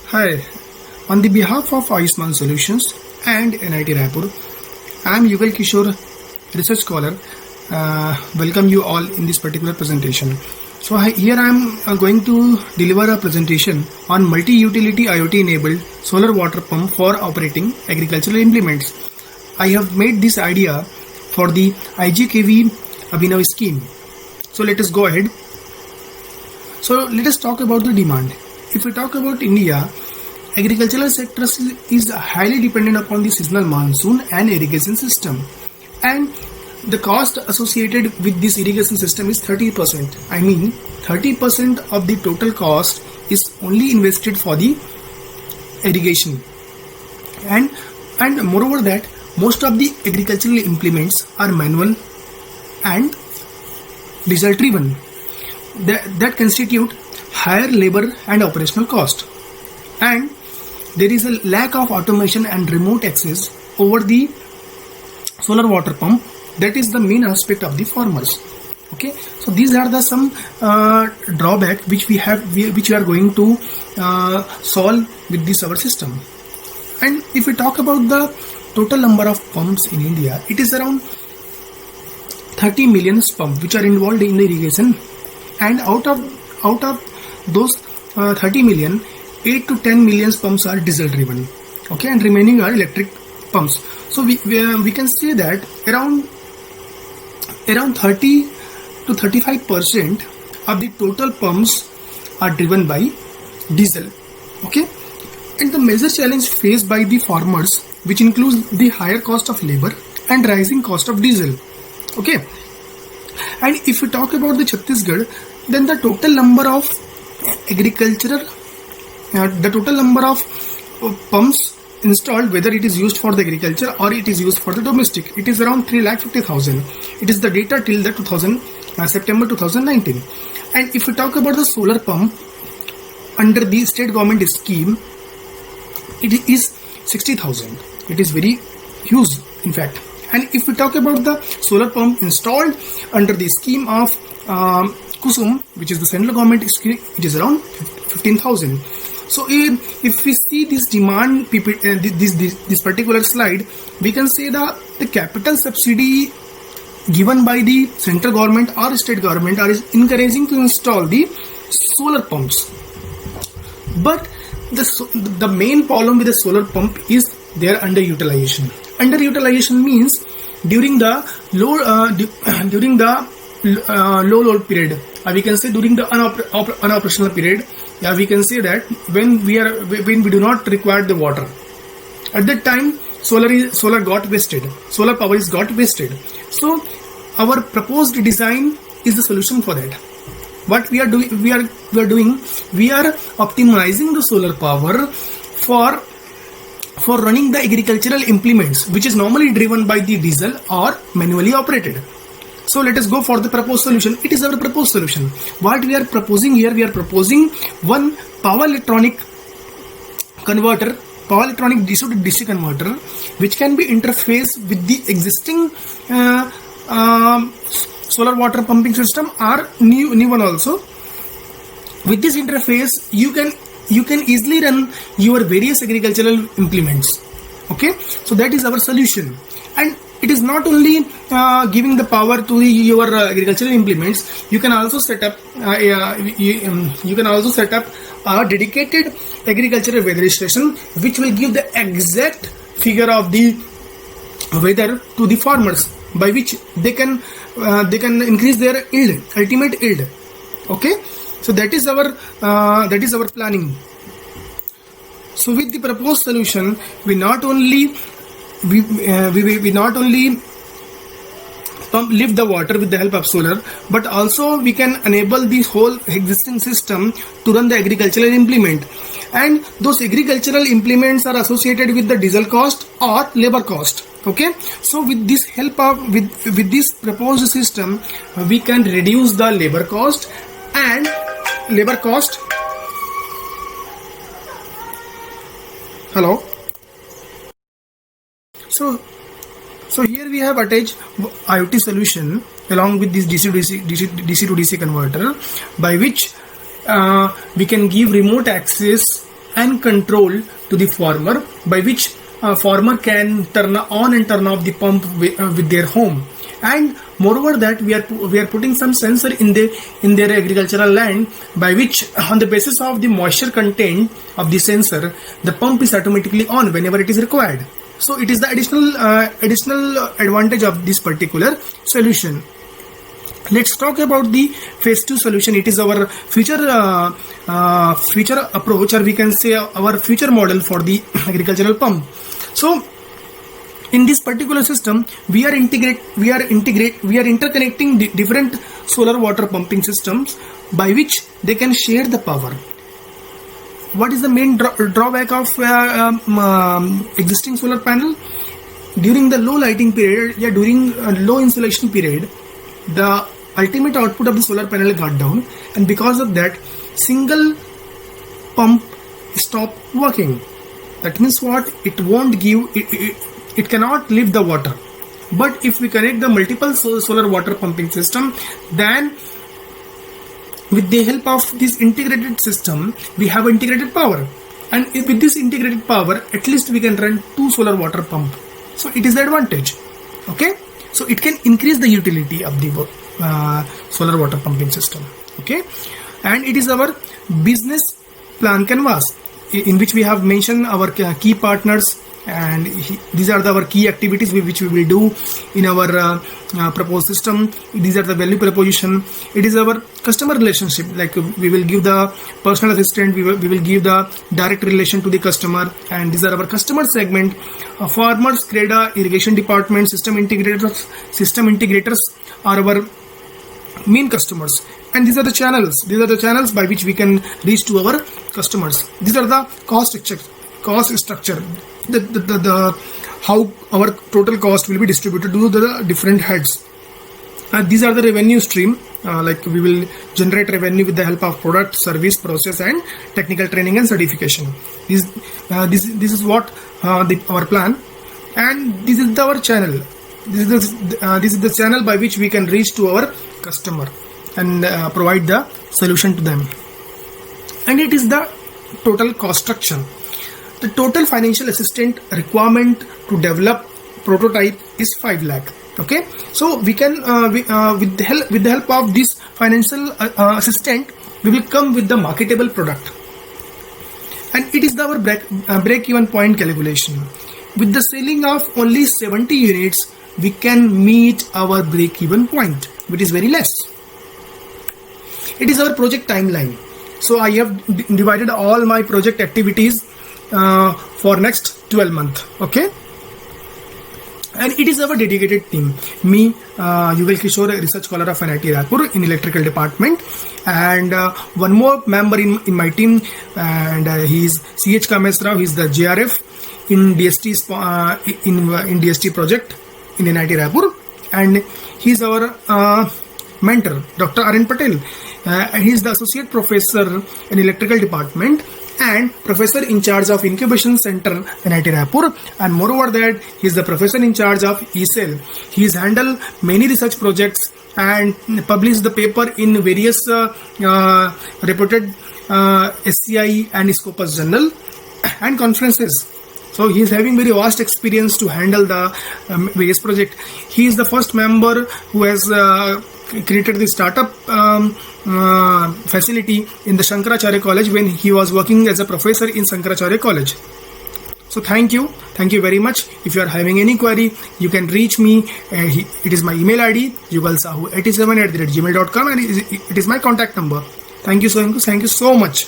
Hi, on the behalf of Ayushman Solutions and NIT Raipur, I am Yugal Kishore, research scholar. Welcome you all in this particular presentation. So here I am going to deliver a presentation on multi-utility IoT-enabled solar water pump for operating agricultural implements. I have made this idea for the IGKV Abhinav scheme. So let us go ahead. So let us talk about the demand. If we talk about India, agricultural sector is highly dependent upon the seasonal monsoon and irrigation system, and the cost associated with this irrigation system is 30%. I mean 30% of the total cost is only invested for the irrigation, and moreover that most of the agricultural implements are manual and diesel driven that constitute higher labor and operational cost, and there is a lack of automation and remote access over the solar water pump. That is the main aspect of the farmers. Okay, so these are the some drawback which we are going to solve with this our system. And if we talk about the total number of pumps in India, it is around 30 million pumps which are involved in the irrigation, and out of those 30 million, 8 to 10 million pumps are diesel driven. Okay, and remaining are electric pumps. So we can say that around 30 to 35% of the total pumps are driven by diesel. Okay, and the major challenge faced by the farmers, which includes the higher cost of labor and rising cost of diesel. Okay, and if we talk about the Chhattisgarh, then the total number of pumps installed, whether it is used for the agriculture or it is used for the domestic, it is around 3,50,000. It is the data till the September 2019. And if we talk about the solar pump under the state government scheme, it is 60,000. It is very huge in fact. And if we talk about the solar pump installed under the scheme of Kusum, which is the central government scheme, it is around 15,000. So if we see this demand, this particular slide, we can say the capital subsidy given by the central government or state government are encouraging to install the solar pumps. But the main problem with the solar pump is their underutilization. Underutilization means during the low load period, we can say during the unoperational period, we can say that when we do not require the water, at that time solar got wasted, solar power is got wasted. So our proposed design is the solution for that. What we are doing, we are optimizing the solar power for running the agricultural implements, which is normally driven by the diesel or manually operated. So let us go for the proposed solution. It is our proposed solution. What we are proposing here, we are proposing one power electronic converter, power electronic DC to DC converter, which can be interfaced with the existing solar water pumping system or new one also. With this interface, you can easily run your various agricultural implements. Okay, so that is our solution. And it is not only giving the power to your agricultural implements. You can also set up a dedicated agricultural weather station, which will give the exact figure of the weather to the farmers, by which they can increase their yield, ultimate yield. Okay, so that is our planning. So with the proposed solution, we not only lift the water with the help of solar, but also we can enable the whole existing system to run the agricultural implement. And those agricultural implements are associated with the diesel cost or labor cost. Okay, so with this help of with this proposed system, we can reduce the labor cost. Hello. So here we have attached IoT solution along with this DC to DC converter, by which we can give remote access and control to the farmer, by which farmer can turn on and turn off the pump with their home. And moreover that we are putting some sensor in their agricultural land, by which on the basis of the moisture content of the sensor, the pump is automatically on whenever it is required. So it is the additional advantage of this particular solution. Let's talk about the phase 2 solution. It is our future approach, or we can say our future model for the agricultural pump. So in this particular system, we are interconnecting the different solar water pumping systems, by which they can share the power. What is the main drawback of existing solar panel? During the low lighting period, during low insolation period, the ultimate output of the solar panel got down, and because of that, single pump stopped working. That means what? It won't give it cannot lift the water. But if we connect the multiple solar water pumping system, then with the help of this integrated system, we have integrated power, and with this integrated power, at least we can run 2 solar water pump. So it is the advantage. Okay, so it can increase the utility of the solar water pumping system. Okay, and it is our business plan canvas, in which we have mentioned our key partners, and these are our key activities which we will do in our proposed system. These are the value proposition. It is our customer relationship, like we will give the personal assistant, we will give the direct relation to the customer, and these are our customer segment. Farmers, CREDA, irrigation department, system integrators are our main customers, and these are the channels by which we can reach to our customers. These are the cost structure, the how our total cost will be distributed to the different heads. These are the revenue stream, like we will generate revenue with the help of product, service, process, and technical training and certification. This is what our plan, and this is our channel. This is the channel by which we can reach to our customer and provide the solution to them. And it is the total cost structure. The total financial assistance requirement to develop prototype is 5 lakh. Okay, so we can with the help of this financial assistant, we will come with the marketable product, and it is our break-even point calculation. With the selling of only 70 units, we can meet our break-even point, which is very less. It is our project timeline. So I have divided all my project activities for next 12 months. Okay, and it is our dedicated team. Me, Yugal Kishore, research scholar of NIT Raipur in electrical department, and one more member in my team, and he is CH Kamesh Rao. He is the JRF in DST in DST project in NIT Raipur, and he is our mentor, Dr. Arun Patel. He is the associate professor in electrical department and professor in charge of incubation center NIT Raipur, and moreover that he is the professor in charge of ECell. He has handled many research projects and published the paper in various reputed SCI and Scopus journal and conferences. So he is having very vast experience to handle the various project. He is the first member who has created the startup facility in the Shankaracharya College when he was working as a professor in Shankaracharya College. So thank you very much. If you are having any query, you can reach me. It is my email ID yugalsahu87@gmail.com, and it is my contact number. Thank you so much.